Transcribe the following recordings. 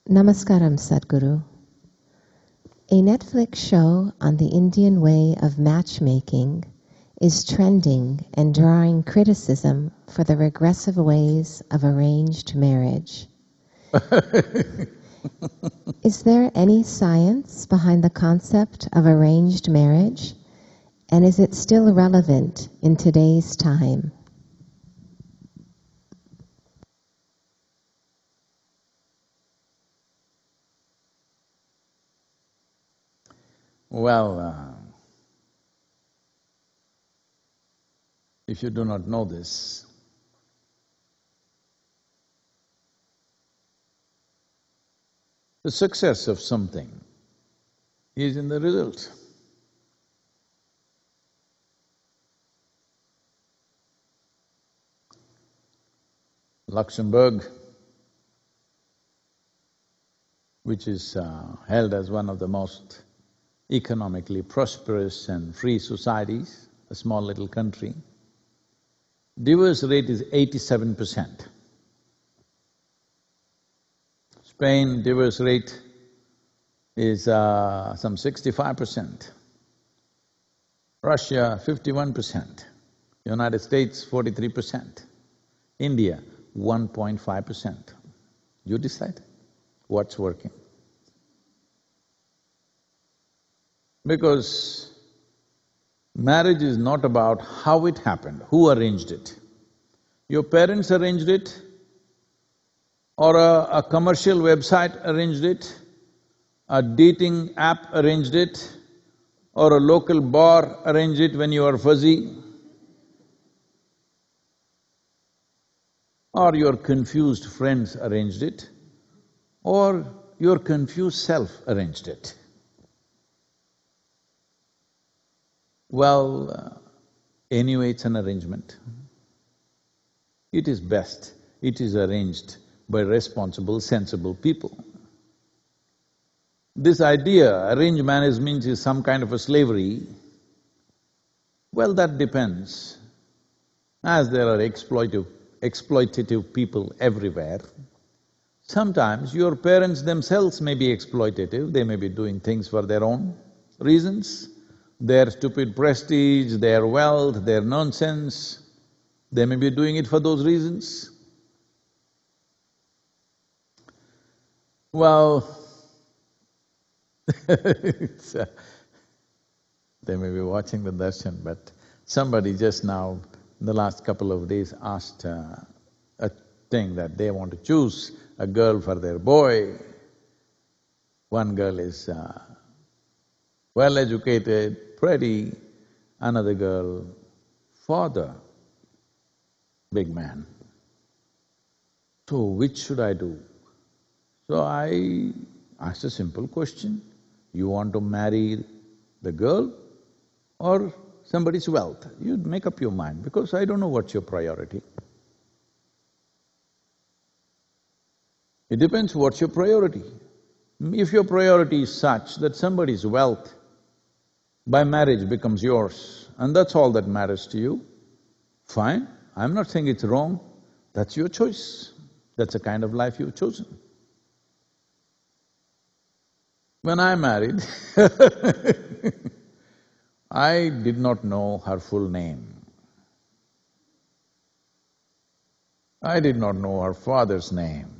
Namaskaram, Sadhguru. A Netflix show on the Indian way of matchmaking is trending and drawing criticism for the regressive ways of arranged marriage. Is there any science behind the concept of arranged marriage, and is it still relevant in today's time? Well, if you do not know this, the success of something is in the result. Luxembourg, which is held as one of the most economically prosperous and free societies, a small little country, divorce rate is 87%. Spain divorce rate is some 65%. Russia 51%. United States 43%. India 1.5%. You decide what's working. Because marriage is not about how it happened, who arranged it. Your parents arranged it, or a commercial website arranged it, a dating app arranged it, or a local bar arranged it when you were fuzzy, or your confused friends arranged it, or your confused self arranged it. Well, anyway, it's an arrangement. It is best, it is arranged by responsible, sensible people. This idea, arranged marriage means is some kind of a slavery, well, that depends. As there are exploitative people everywhere, sometimes your parents themselves may be exploitative, they may be doing things for their own reasons, their stupid prestige, their wealth, their nonsense, they may be doing it for those reasons. Well, they may be watching the darshan, but somebody just now, in the last couple of days, asked a thing that they want to choose a girl for their boy. One girl is well-educated, pretty, another girl, father, big man. So which should I do? So I asked a simple question, you want to marry the girl or somebody's wealth? You make up your mind, because I don't know what's your priority. It depends what's your priority. If your priority is such that somebody's wealth by marriage becomes yours and that's all that matters to you, fine, I'm not saying it's wrong, that's your choice, that's the kind of life you've chosen. When I married I did not know her full name. I did not know her father's name.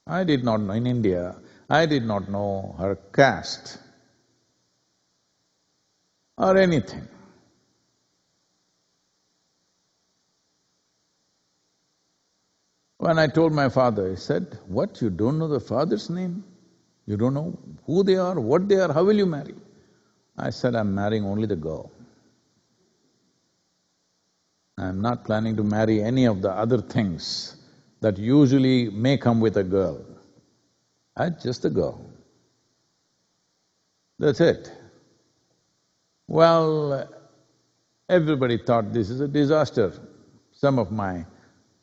I did not know, in India, I did not know her caste or anything. When I told my father, he said, "What, you don't know the father's name? You don't know who they are, what they are, how will you marry?" I said, "I'm marrying only the girl. I'm not planning to marry any of the other things that usually may come with a girl. Just a girl. That's it." Well, everybody thought this is a disaster. Some of my,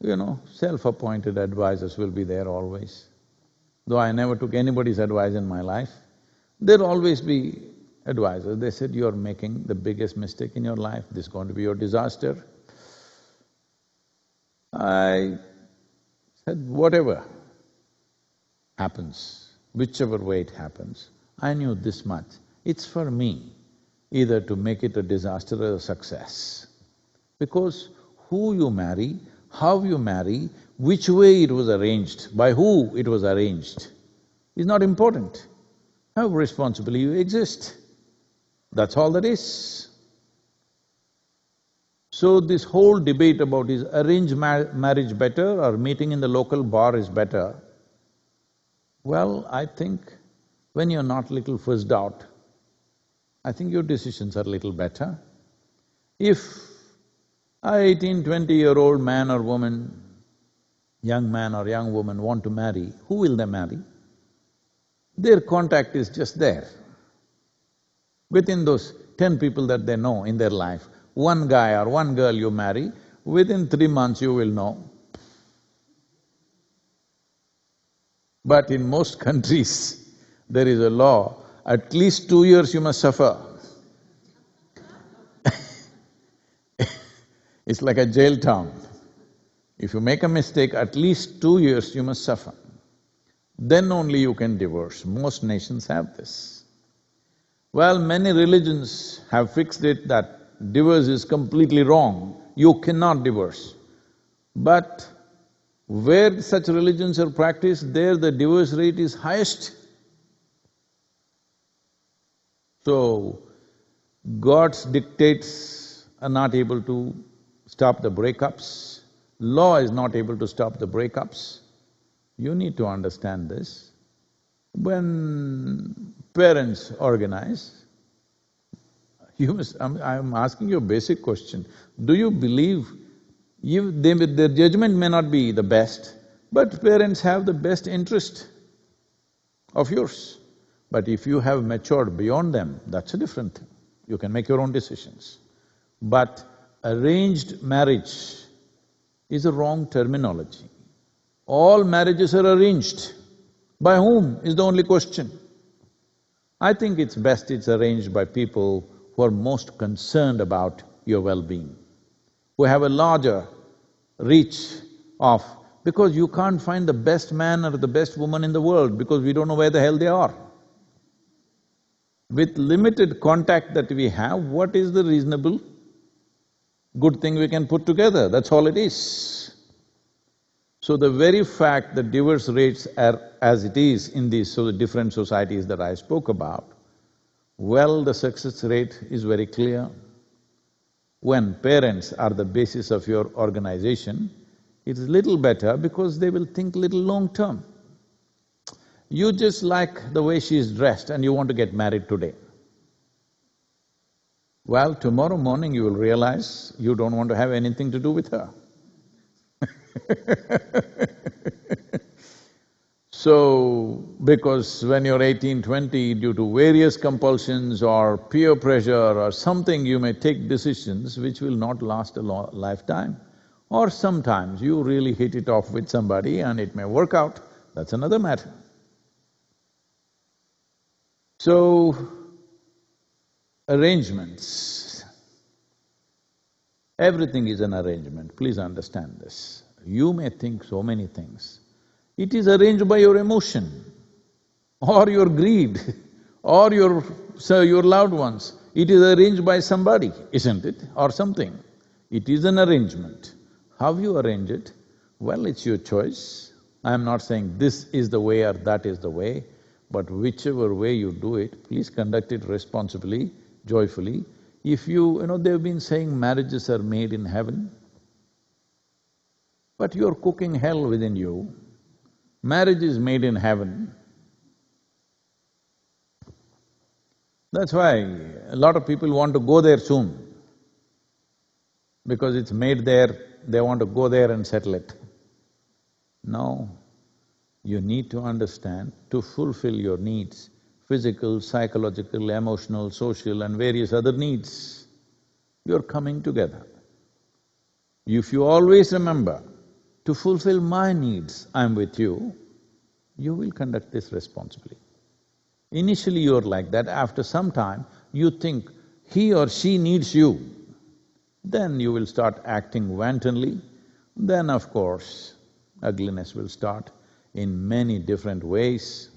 self-appointed advisors will be there always. Though I never took anybody's advice in my life, there'll always be advisors. They said, "You're making the biggest mistake in your life, this is going to be your disaster." I said, "Whatever. happens, whichever way it happens, I knew this much, it's for me either to make it a disaster or a success. Because who you marry, how you marry, which way it was arranged, by who it was arranged, is not important. How responsibly you exist, that's all that is. So this whole debate about is arranged marriage better or meeting in the local bar is better, well, I think when you're not little fussed out, I think your decisions are little better. If a 18, 20-year-old man or woman, young man or young woman want to marry, who will they marry? Their contact is just there. Within those 10 people that they know in their life, one guy or one girl you marry, within 3 months you will know. But in most countries, there is a law, at least 2 years you must suffer. It's like a jail town. If you make a mistake, at least 2 years you must suffer. Then only you can divorce. Most nations have this. Well, many religions have fixed it that divorce is completely wrong, you cannot divorce. But where such religions are practiced, there the divorce rate is highest. So, God's dictates are not able to stop the breakups, law is not able to stop the breakups. You need to understand this. When parents organize, I'm asking you a basic question. Do you believe their judgment may not be the best, but parents have the best interest of yours. But if you have matured beyond them, that's a different thing. You can make your own decisions. But arranged marriage is a wrong terminology. All marriages are arranged. By whom is the only question. I think it's best it's arranged by people who are most concerned about your well-being, who have a larger reach of… because you can't find the best man or the best woman in the world because we don't know where the hell they are. With limited contact that we have, what is the reasonable good thing we can put together? That's all it is. So the very fact that divorce rates are as it is in these different societies that I spoke about, well, the success rate is very clear. When parents are the basis of your organization, it's little better because they will think little long-term. You just like the way she is dressed and you want to get married today. Well, tomorrow morning you will realize you don't want to have anything to do with her. So, because when you're 18, 20, due to various compulsions or peer pressure or something, you may take decisions which will not last a lifetime. Or sometimes you really hit it off with somebody and it may work out, that's another matter. So, arrangements. Everything is an arrangement, please understand this. You may think so many things. It is arranged by your emotion, or your greed, or your loved ones. It is arranged by somebody, isn't it? Or something. It is an arrangement. How you arrange it? Well, it's your choice. I am not saying this is the way or that is the way, but whichever way you do it, please conduct it responsibly, joyfully. If they've been saying marriages are made in heaven, but you're cooking hell within you. Marriage is made in heaven. That's why a lot of people want to go there soon. Because it's made there, they want to go there and settle it. No, you need to understand, to fulfill your needs, physical, psychological, emotional, social and various other needs, you're coming together. If you always remember, to fulfill my needs, I'm with you, you will conduct this responsibly. Initially you're like that, after some time you think he or she needs you, then you will start acting wantonly, then of course ugliness will start. in many different ways.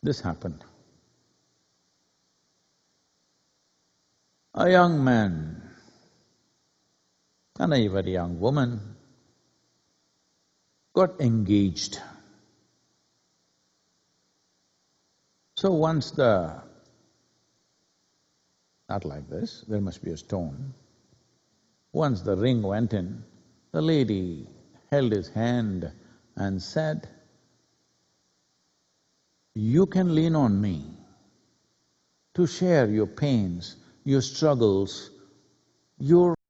This happened. A young man and a very young woman got engaged. So once not like this, there must be a stone. Once the ring went in, the lady held his hand and said, "You can lean on me to share your pains, your struggles, your